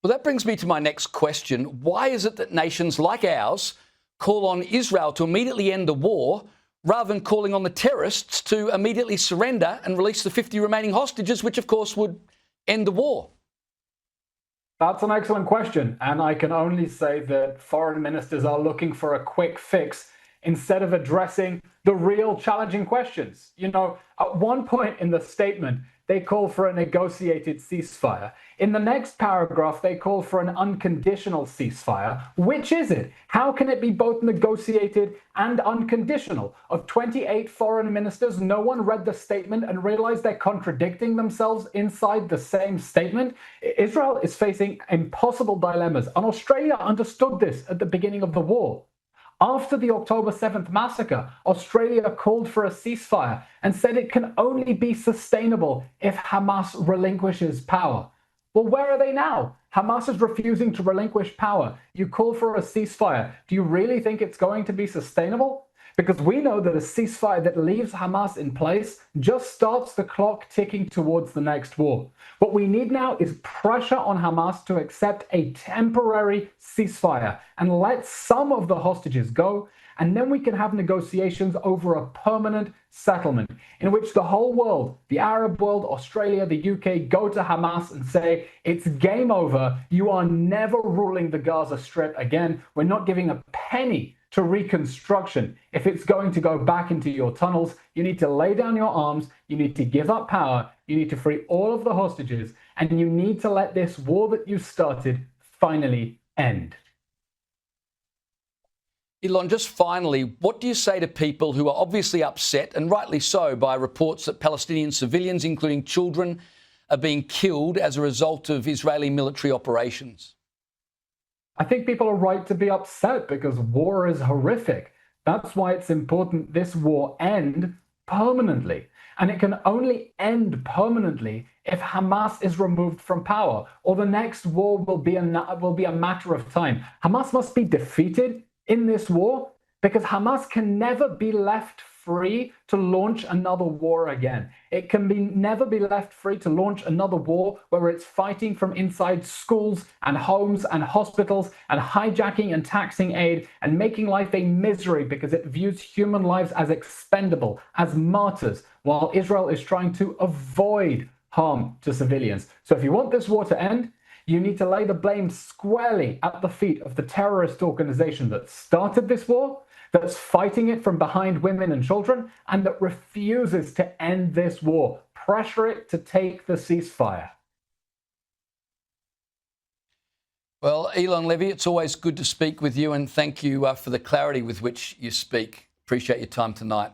Well, that brings me to my next question. Why is it that nations like ours call on Israel to immediately end the war rather than calling on the terrorists to immediately surrender and release the 50 remaining hostages, which, of course, would end the war? That's an excellent question. And I can only say that foreign ministers are looking for a quick fix instead of addressing the real challenging questions. You know, at one point in the statement, they call for a negotiated ceasefire. In the next paragraph, they call for an unconditional ceasefire. Which is it? How can it be both negotiated and unconditional? Of 28 foreign ministers, no one read the statement and realized they're contradicting themselves inside the same statement. Israel is facing impossible dilemmas, and Australia understood this at the beginning of the war. After the October 7th massacre, Australia called for a ceasefire and said it can only be sustainable if Hamas relinquishes power. Well, where are they now? Hamas is refusing to relinquish power. You call for a ceasefire. Do you really think it's going to be sustainable? Because we know that a ceasefire that leaves Hamas in place just starts the clock ticking towards the next war. What we need now is pressure on Hamas to accept a temporary ceasefire and let some of the hostages go, and then we can have negotiations over a permanent settlement in which the whole world, the Arab world, Australia, the UK, go to Hamas and say, it's game over. You are never ruling the Gaza Strip again. We're not giving a penny to reconstruction. If it's going to go back into your tunnels, you need to lay down your arms, you need to give up power, you need to free all of the hostages, and you need to let this war that you started finally end. Elon, just finally, what do you say to people who are obviously upset, and rightly so, by reports that Palestinian civilians, including children, are being killed as a result of Israeli military operations? I think people are right to be upset because war is horrific. That's why it's important this war end permanently. And it can only end permanently if Hamas is removed from power, or the next war will be a matter of time. Hamas must be defeated in this war because Hamas can never be left free to launch another war again. It can never be left free to launch another war where it's fighting from inside schools and homes and hospitals and hijacking and taxing aid and making life a misery because it views human lives as expendable, as martyrs, while Israel is trying to avoid harm to civilians. So if you want this war to end, you need to lay the blame squarely at the feet of the terrorist organization that started this war, that's fighting it from behind women and children, and that refuses to end this war. Pressure it to take the ceasefire. Well, Elon Levy, it's always good to speak with you, and thank you for the clarity with which you speak. Appreciate your time tonight.